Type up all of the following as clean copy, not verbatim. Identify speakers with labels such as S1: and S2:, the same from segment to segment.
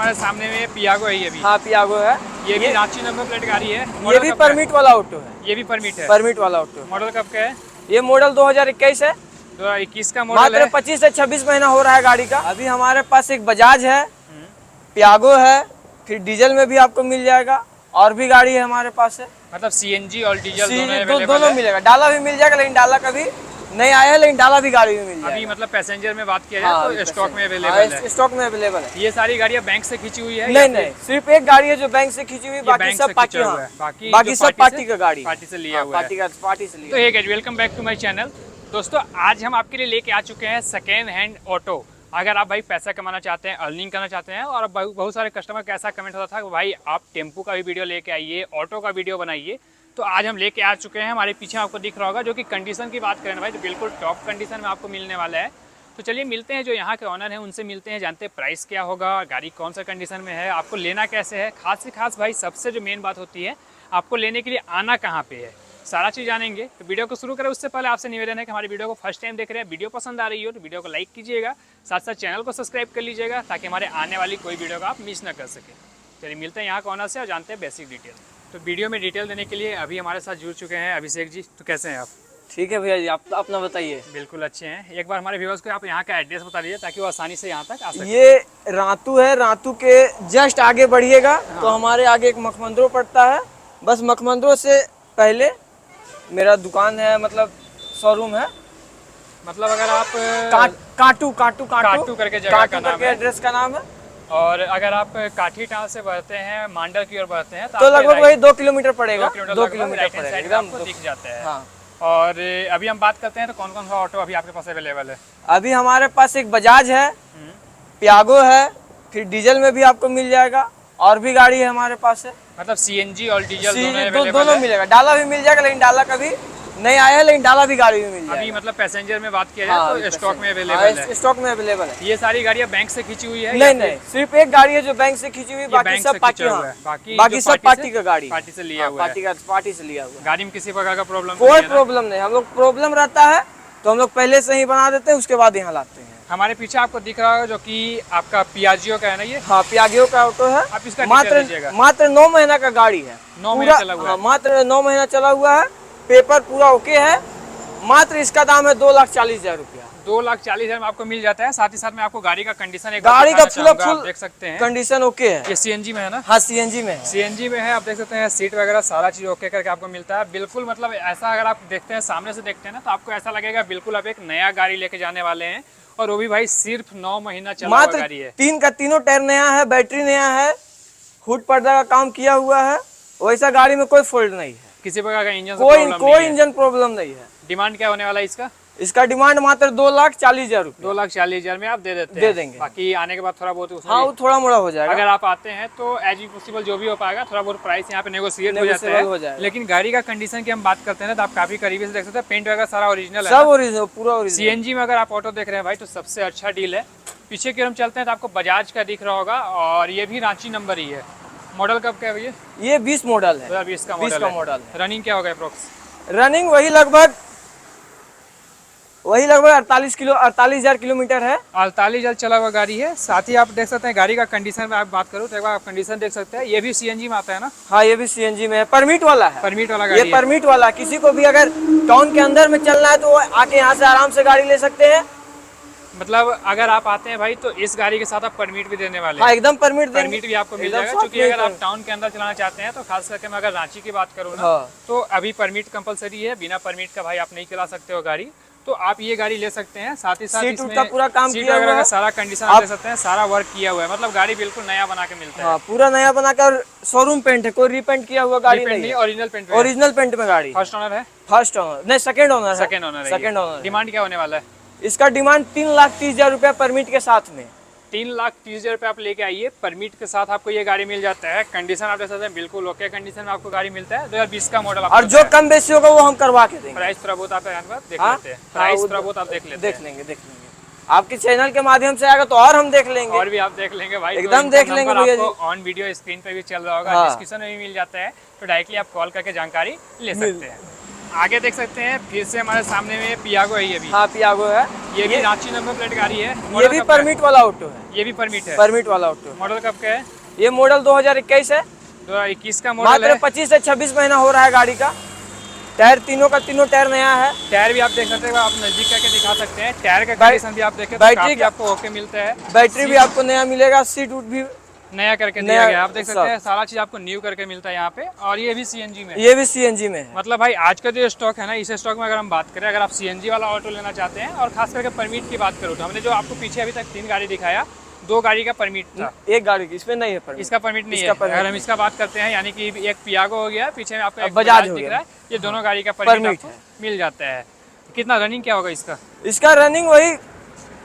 S1: हमारे सामने में पियागो है ये भी।
S2: हाँ पियागो है।
S1: ये भी रांची नंबर प्लेट गाड़ी है।
S2: ये भी परमिट वाला ऑटो है।
S1: ये भी परमिट है।
S2: परमिट वाला ऑटो।
S1: मॉडल कब का है?
S2: ये मॉडल 2021 है।
S1: 2021 का मॉडल है।
S2: मात्र 25 से 26 महीना हो रहा है गाड़ी का। अभी हमारे पास एक बजाज है, पियागो है, फिर डीजल में भी आपको मिल जाएगा, और भी गाड़ी है हमारे पास है।
S1: मतलब सीएनजी और डीजल
S2: दोनों मिलेगा। डाला भी मिल जाएगा, लेकिन डाला कभी नहीं आया है, लेकिन डाला भी गाड़ी में मिल जाएगा।
S1: अभी मतलब पैसेंजर में बात किया जाए तो स्टॉक में अवेलेबल है।
S2: स्टॉक में अवेलेबल है।
S1: ये सारी गाड़ियाँ बैंक से खींची हुई है?
S2: नहीं, सिर्फ एक गाड़ी है जो बैंक से खींची हुई, बाकी सब पार्टी है। बाकी सब पार्टी का गाड़ी,
S1: पार्टी से लिया हुआ है।
S2: पार्टी से लिया।
S1: तो hey guys, welcome back to my channel. दोस्तों, आज हम आपके लिए लेके आ चुके हैं सेकेंड हैंड ऑटो। अगर आप भाई पैसा कमाना चाहते हैं, अर्निंग करना चाहते हैं, और बहुत सारे कस्टमर का ऐसा कमेंट होता था कि भाई आप टेम्पो का भी वीडियो लेके आइए, ऑटो का वीडियो बनाइए, तो आज हम लेके आ चुके हैं। हमारे पीछे आपको दिख रहा होगा, जो कि कंडीशन की बात करें ना भाई, तो बिल्कुल टॉप कंडीशन में आपको मिलने वाला है। तो चलिए मिलते हैं जो यहाँ के ऑनर हैं, उनसे मिलते हैं, जानते हैं प्राइस क्या होगा, गाड़ी कौन सा कंडीशन में है, आपको लेना कैसे है। खास से खास भाई सबसे जो मेन बात होती है, आपको लेने के लिए आना कहाँ पे है, सारा चीज़ जानेंगे। तो वीडियो को शुरू करें उससे पहले आपसे निवेदन है कि हमारी वीडियो को फर्स्ट टाइम देख रहे हैं, वीडियो पसंद आ रही हो तो वीडियो को लाइक कीजिएगा, साथ साथ चैनल को सब्सक्राइब कर लीजिएगा, ताकि हमारे आने वाली कोई वीडियो का आप मिस ना कर सकें। चलिए मिलते हैं यहाँ के ऑनर से और जानते हैं बेसिक डिटेल। तो वीडियो में डिटेल देने के लिए अभी हमारे साथ जुड़ चुके हैं अभिषेक जी। तो कैसे हैं आप?
S2: ठीक है भैया जी, आप अपना बताइए।
S1: बिल्कुल अच्छे हैं। एक बार हमारे व्यूअर्स को आप यहाँ का एड्रेस बता दीजिए, ताकि वो आसानी से यहाँ तक आ सके।
S2: ये रातू है, रातू के जस्ट आगे बढ़िएगा तो हमारे आगे एक मखमंदरो पड़ता है। बस मखमंदरो से पहले मेरा दुकान है, मतलब शोरूम है।
S1: मतलब अगर आप
S2: काटू
S1: करके जगह का नाम है,
S2: एड्रेस का नाम है।
S1: और अगर आप काठी टाल से बढ़ते हैं, मांडर की ओर बढ़ते हैं,
S2: तो लगभग वही 2 किलोमीटर पड़ेगा।
S1: 2 किलोमीटर पड़ेगा, एकदम दिख जाता है।
S2: हाँ।
S1: और अभी हम बात करते हैं तो कौन कौन सा ऑटो अभी आपके पास अवेलेबल है?
S2: अभी हमारे पास एक बजाज है, पियागो है, फिर डीजल में भी आपको मिल जाएगा, और भी गाड़ी है हमारे पास है।
S1: मतलब सीएनजी और डीजल
S2: दोनों मिलेगा। डाला भी मिल जाएगा, लेकिन डाला कभी नहीं आया है, लेकिन डाला भी गाड़ी में मिल जाएगा।
S1: अभी मतलब पैसेंजर में बात किया जाए तो स्टॉक में अवेलेबल है।
S2: स्टॉक में अवेलेबल है।
S1: ये सारी गाड़ियाँ बैंक से खींची हुई है?
S2: नहीं, सिर्फ एक गाड़ी है जो बैंक से खींची हुई, बाकी सब पार्टी है। बाकी सब पार्टी का गाड़ी,
S1: पार्टी से लिया हुआ है।
S2: पार्टी से लिया हुआ।
S1: गाड़ी में किसी प्रकार का प्रॉब्लम?
S2: कोई प्रॉब्लम नहीं। हम लोग प्रॉब्लम रहता है तो हम लोग पहले से ही बना देते हैं, उसके बाद यहाँ लाते हैं।
S1: हमारे पीछे आपको दिख रहा है जो कि आपका पियाजियो का है ना ये?
S2: हाँ, पियाजियो का ऑटो है।
S1: आप इसका
S2: मात्र 9 महीना का गाड़ी है।
S1: 9 महीना चला हुआ है।
S2: मात्र 9 महीना चला हुआ है। पेपर पूरा ओके है। मात्र इसका दाम है 2,40,000 रुपया।
S1: 2,40,000 में आपको मिल जाता है। साथ ही साथ में आपको गाड़ी का कंडीशन
S2: गाड़ी का फुल
S1: देख सकते हैं,
S2: कंडीशन ओके है।
S1: ये सीएनजी में है ना?
S2: हाँ, सीएनजी में है।
S1: सीएनजी में है। आप देख सकते हैं सीट वगैरह सारा चीज ओके करके आपको मिलता है। बिल्कुल मतलब ऐसा अगर आप देखते हैं, सामने से देखते हैं ना, तो आपको ऐसा लगेगा बिल्कुल आप एक नया गाड़ी लेके जाने वाले हैं, और वो भी भाई सिर्फ 9 महीना चला हुआ गाड़ी है।
S2: 3 का तीनों टायर नया है, बैटरी नया है, हुड पर्दा का काम किया हुआ है। वैसा गाड़ी में कोई फॉल्ट नहीं है,
S1: किसी प्रकार का इंजन
S2: कोई इंजन प्रॉब्लम नहीं है।
S1: डिमांड क्या होने वाला है इसका?
S2: इसका डिमांड मात्र 2,40,000 रुपये।
S1: 2,40,000 में आप दे देंगे। बाकी आने के बाद थोड़ा बहुत
S2: हाँ, वो थोड़ा मोड़ा हो जाएगा।
S1: अगर आप आते हैं तो एज पॉसिबल जो भी हो पाएगा, थोड़ा बहुत प्राइस यहाँ पे नेगोशिएट हो जाता है। लेकिन गाड़ी का कंडीशन की हम बात करते हैं तो आप काफी करीबी से देख सकते हैं, पेंट वगैरह सारा ओरिजिनल है,
S2: सब ओरिजिनल, पूरा ओरिजिनल।
S1: सीएनजी में अगर आप ऑटो देख रहे हैं भाई तो सबसे अच्छा डील है। पीछे की हम चलते हैं तो आपको बजाज का दिख रहा होगा, और ये भी रांची नंबर ही है। मॉडल कब का है भैया?
S2: ये 20 मॉडल है।
S1: 2020 का मॉडल है। रनिंग क्या होगा अप्रोक्स?
S2: रनिंग वही लगभग 48,000 किलोमीटर है।
S1: 48,000 चला हुआ गाड़ी है। साथ ही आप देख सकते हैं गाड़ी का कंडीशन में आप बात करूँ तो एक बार आप कंडीशन देख सकते हैं। ये भी सीएनजी में आता है ना?
S2: हाँ, ये भी सीएनजी में है, परमिट वाला है।
S1: परमिट वाला गाड़ी
S2: ये परमिट वाला। किसी को भी अगर टाउन के अंदर में चलना है तो आके यहाँ से आराम से गाड़ी ले सकते हैं।
S1: मतलब अगर आप आते हैं भाई तो इस गाड़ी के साथ आप परमिट भी देने वाले हैं?
S2: हाँ, एकदम परमिट
S1: भी आपको मिल जाएगा, क्योंकि अगर आप टाउन के अंदर चलाना चाहते हैं तो खास करके मैं अगर रांची की बात करूँ ना, तो अभी परमिट कंपलसरी है। बिना परमिट का भाई आप नहीं चला सकते हो गाड़ी, तो आप ये गाड़ी ले सकते हैं। साथ ही साथ इसमें
S2: पूरा काम
S1: किया हुआ है, सारा कंडीशन आप ले सकते हैं, सारा वर्क किया हुआ है। मतलब गाड़ी बिल्कुल नया बना के मिलता है।
S2: हाँ, पूरा नया बनाकर शोरूम पेंट है, कोई रीपेंट किया हुआ गाड़ी नहीं, ओरिजिनल पेंट में गाड़ी।
S1: फर्स्ट ओनर है?
S2: फर्स्ट ओनर नहीं, सेकंड ओनर है।
S1: Second owner. डिमांड क्या होने वाला है
S2: इसका? डिमांड 3,30,000 रुपया परमिट के साथ में।
S1: 3,30,000 रुपये आप लेके आइए, परमिट के साथ आपको ये गाड़ी मिल जाता है। कंडीशन आप देख सकते हैं बिल्कुल ओके कंडीशन में आपको गाड़ी मिलता है। 2020 का मॉडल।
S2: और जो कम बेसी होगा वो हम करवा के देंगे।
S1: प्राइस थोड़ा बहुत आप देख लेते हैं। प्राइस थोड़ा बहुत आप देख लेंगे।
S2: आपके चैनल के माध्यम से आएगा तो और हम देख लेंगे,
S1: और भी आप देख लेंगे भाई,
S2: एकदम देख लेंगे भैया जी।
S1: आपको ऑन वीडियो स्क्रीन पे भी चल रहा होगा, डिस्क्रिप्शन में भी मिल जाता है, तो डायरेक्टली आप कॉल करके जानकारी ले सकते हैं। आगे देख सकते हैं फिर से हमारे सामने में पियागो है ये भी।
S2: हाँ पियागो है।
S1: ये भी रांची नंबर प्लेट गाड़ी है।
S2: ये
S1: मॉडल
S2: भी
S1: कब का है?
S2: परमिट वाला ऑटो है।
S1: ये भी परमिट है।
S2: परमिट वाला ऑटो।
S1: मॉडल कब का है?
S2: ये मॉडल 2021 है।
S1: 2021 का मॉडल
S2: मात्र
S1: है।
S2: 25 से 26 महीना हो रहा है गाड़ी का। टायर तीनों का तीनों टायर नया है।
S1: टायर भी आप देख सकते हैं, आप नजदीक करके दिखा सकते हैं। टायर का कंडीशन भी आप देखें तो
S2: बैटरी
S1: काफी आपको ओके मिलता है।
S2: बैटरी भी आपको नया मिलेगा। सीट उट भी
S1: नया करके दिया गया है। आप देख सकते हैं सारा चीज आपको न्यू करके मिलता है यहाँ पे। और ये भी सीएनजी में है।
S2: ये भी सीएनजी में है।
S1: मतलब भाई आज का जो स्टॉक है ना, इस स्टॉक में अगर हम बात करें, अगर आप सीएनजी वाला ऑटो लेना चाहते हैं और खास करके परमिट की बात करूँ तो हमने जो आपको पीछे अभी तक 3 गाड़ी दिखाया, 2 गाड़ी का परमिट था।
S2: एक गाड़ी की इसमें नहीं है परमिट।
S1: इसका परमिट नहीं है। अगर हम इसका बात करते हैं, यानी कि एक पियागो हो गया, पीछे में आपको एक
S2: बजाज
S1: दिख
S2: हो
S1: रहा है, ये दोनों गाड़ी का परमिट आपको मिल जाता है। कितना रनिंग क्या होगा इसका?
S2: इसका रनिंग वही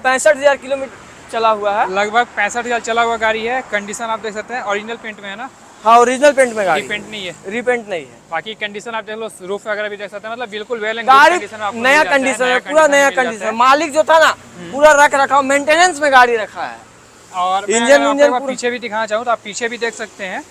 S2: 65,000 किलोमीटर चला हुआ है।
S1: लगभग 65,000 चला हुआ गाड़ी है। कंडीशन आप देख सकते हैं ओरिजिनल पेंट में है ना?
S2: हाँ ओरिजिनल पेंट में गाड़ी।
S1: रीपेंट नहीं है।
S2: रीपेंट नहीं है।
S1: बाकी कंडीशन आप देख लो, रूफ वगैरह भी देख सकते हैं। मतलब बिल्कुल वेल एंड
S2: गाड़ी
S1: कंडीशन में आपको
S2: नया
S1: मिल जाता
S2: कंडीशन है,
S1: नया
S2: पूरा नया
S1: मिल जाता
S2: कंडीशन।
S1: है।
S2: मालिक जो था ना पूरा रख रखा मेंटेनेंस में गाड़ी रखा है।
S1: और मैं
S2: इंजन
S1: अगर
S2: उंजन
S1: आपको
S2: पूरा-
S1: पीछे भी दिखाना चाहूँ तो आप पीछे भी देख सकते हैं।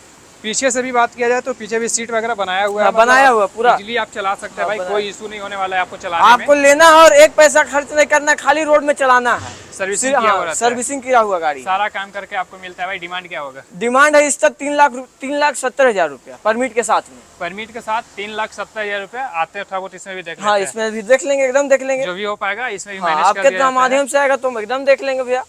S1: पीछे से भी बात किया जाए तो पीछे भी सीट वगैरह बनाया हुआ है।
S2: हाँ, बनाया हुआ पूरा।
S1: इजीली आप चला सकते हैं भाई,
S2: बनाया।
S1: कोई इशू नहीं होने वाला है आपको चलाने
S2: आपको
S1: में।
S2: लेना है और एक पैसा खर्च नहीं करना, खाली रोड में चलाना है।
S1: सर्विसिंग किया हुआ रहता है।
S2: सर्विसिंग किया हुआ गाड़ी।
S1: सारा काम करके आपको मिलता है भाई। डिमांड क्या होगा?
S2: डिमांड है इसका 3,70,000 रुपया परमिट के साथ में।
S1: परमिट के साथ 3,70,000 रुपए आते हैं। थोड़ा बहुत इसमें भी देख
S2: हाँ
S1: लेते हैं।
S2: इसमें भी देख लेंगे, एकदम देख लेंगे।
S1: जो भी हो पाएगा इसमें भी
S2: हाँ,
S1: मैनेज कर
S2: आपके
S1: दिया जाता है।
S2: माध्यम से आएगा तो हम एकदम देख लेंगे भैया।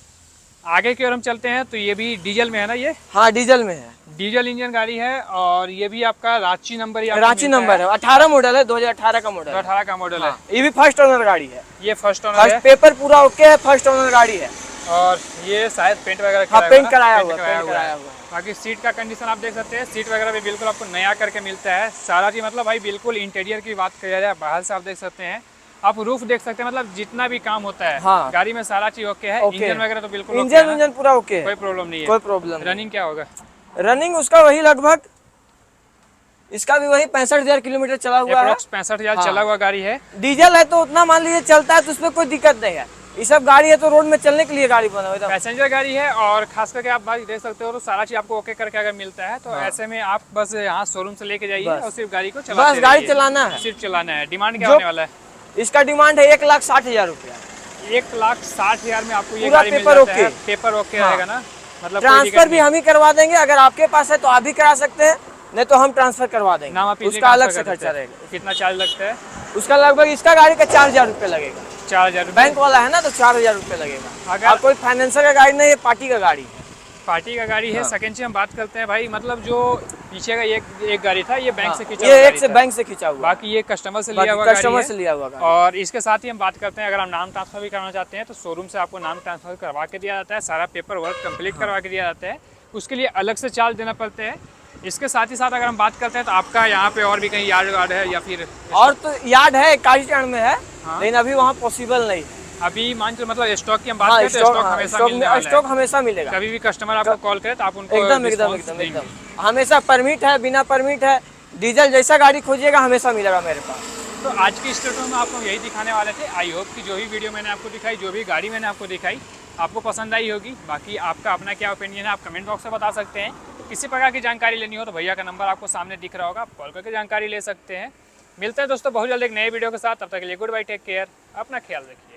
S1: आगे की ओर हम चलते हैं तो ये भी डीजल में है ना? ये
S2: हाँ डीजल में है।
S1: डीजल इंजन गाड़ी है और ये भी आपका रांची नंबर ही आपको
S2: रांची
S1: मिलता
S2: नंबर है। 18 मॉडल है, 2018 का मॉडल है।
S1: 18 का मॉडल है।
S2: ये भी फर्स्ट ओनर गाड़ी है।
S1: ये फर्स्ट ओनर
S2: फर्स्ट
S1: है।
S2: पेपर पूरा ओके है, फर्स्ट ओनर गाड़ी है।
S1: और ये शायद पेंट वगैरह
S2: हाँ
S1: कराया
S2: पेंट
S1: हुआ
S2: कराया
S1: है।
S2: हुआ,
S1: पेंट
S2: पेंट कराया
S1: है।
S2: हुआ।
S1: बाकी सीट का कंडीशन आप देख सकते हैं। सीट वगैरह भी बिल्कुल आपको नया करके मिलता है। सारा चीज मतलब भाई बिल्कुल इंटीरियर की बात किया जाए, बाहर से आप देख सकते हैं, आप रूफ देख सकते हैं। मतलब जितना भी काम होता है
S2: हाँ।
S1: गाड़ी में सारा चीज ओके है।
S2: ओके
S1: इंजन वगैरह तो बिल्कुल
S2: इंजन पूरा ओके
S1: कोई
S2: है,
S1: प्रॉब्लम नहीं है।
S2: कोई प्रॉब्लम नहीं।
S1: रनिंग क्या होगा?
S2: रनिंग उसका वही लगभग, इसका भी वही 65,000 किलोमीटर चला हुआ है।
S1: अप्रोक्स 65,000 चला हुआ गाड़ी है।
S2: डीजल है तो उतना मान लीजिए चलता है तो उसमें कोई दिक्कत नहीं है। ये सब गाड़ी है तो रोड में चलने के लिए गाड़ी बना हुआ है।
S1: पैसेंजर गाड़ी है और खास करके आप भाई देख सकते हो तो सारा चीज आपको ओके करके अगर मिलता है तो ऐसे में आप बस यहाँ शोरूम से लेके जाइए और सिर्फ गाड़ी को चलाते
S2: बस गाड़ी चलाना है,
S1: सिर्फ चलाना है। डिमांड क्या होने वाला है?
S2: इसका डिमांड है 1,60,000 रुपया।
S1: 1,60,000 में आपको ये
S2: पूरा
S1: गाड़ी मिल
S2: पेपर
S1: जाता है।
S2: ओके।
S1: पेपर ओके
S2: हाँ।
S1: रहेगा ना? मतलब कोई
S2: ट्रांसफर
S1: दिक्कत
S2: भी हम ही करवा देंगे, अगर आपके पास है तो आप भी करा सकते हैं, नहीं तो हम ट्रांसफर करवा देंगे।
S1: नाम आप easily
S2: उसका अलग
S1: transfer
S2: से
S1: कर देते
S2: खर्चा
S1: हैं।
S2: रहेगा।
S1: कितना चार्ज लगता है?
S2: उसका लगभग इसका गाड़ी का 4,000 रुपये लगेगा।
S1: 4,000
S2: बैंक वाला है ना तो 4,000 रुपये लगेगा।
S1: अगर-
S2: और कोई फाइनेंसर का गाड़ी नहीं है, पार्टी का गाड़ी है।
S1: पार्टी का गाड़ी है।
S2: हाँ।
S1: सेकंड चीज हम बात करते हैं भाई, मतलब जो पीछे का एक गाड़ी था ये बैंक से खींचा
S2: ये
S1: हुआ
S2: एक
S1: गाड़ी
S2: से
S1: था।
S2: बैंक से खींचा हुआ,
S1: बाकी ये कस्टमर से
S2: बाकी
S1: लिया हुआ गाड़ी
S2: कस्टमर
S1: है।
S2: से लिया हुआ गाड़ी।
S1: और इसके साथ ही हम बात करते हैं, अगर हम नाम ट्रांसफर भी कराना चाहते हैं तो शोरूम से आपको नाम ट्रांसफर करवा के दिया जाता है। सारा पेपर वर्क कंप्लीट करवा के दिया जाता है। उसके लिए अलग से चार्ज देना पड़ते हैं। इसके साथ ही साथ अगर हम बात करते हैं तो आपका यहाँ पे और भी कहीं यार्ड गार्ड है या फिर
S2: और तो यार्ड है कालीचरण में है,
S1: हाँ।
S2: लेकिन अभी वहाँ पॉसिबल नहीं है।
S1: अभी मान चलो मतलब स्टॉक की हम बात
S2: हाँ,
S1: करते हैं, स्टॉक हमेशा मिलने वाला है।
S2: स्टॉक हमेशा मिलेगा।
S1: कभी भी कस्टमर आपको कॉल करे तो आप उनको
S2: एकदम
S1: response देंगे।
S2: हमेशा परमिट है, बिना परमिट है, डीजल जैसा गाड़ी खोजिएगा हमेशा मिलेगा मेरे पास।
S1: तो आज की स्टेटमेंट में आपको यही दिखाने वाले थे। आई होप कि जो भी वीडियो मैंने आपको दिखाई, जो भी गाड़ी मैंने आपको दिखाई, आपको पसंद आई होगी। बाकी आपका अपना क्या ओपिनियन है आप कमेंट बॉक्स में बता सकते हैं। किसी प्रकार की जानकारी लेनी हो तो भैया का नंबर आपको सामने दिख रहा होगा, आप कॉल करके जानकारी ले सकते हैं। मिलते हैं दोस्तों बहुत जल्द एक नए वीडियो के साथ। तब तक के लिए गुड बाय, टेक केयर, अपना ख्याल रखिए।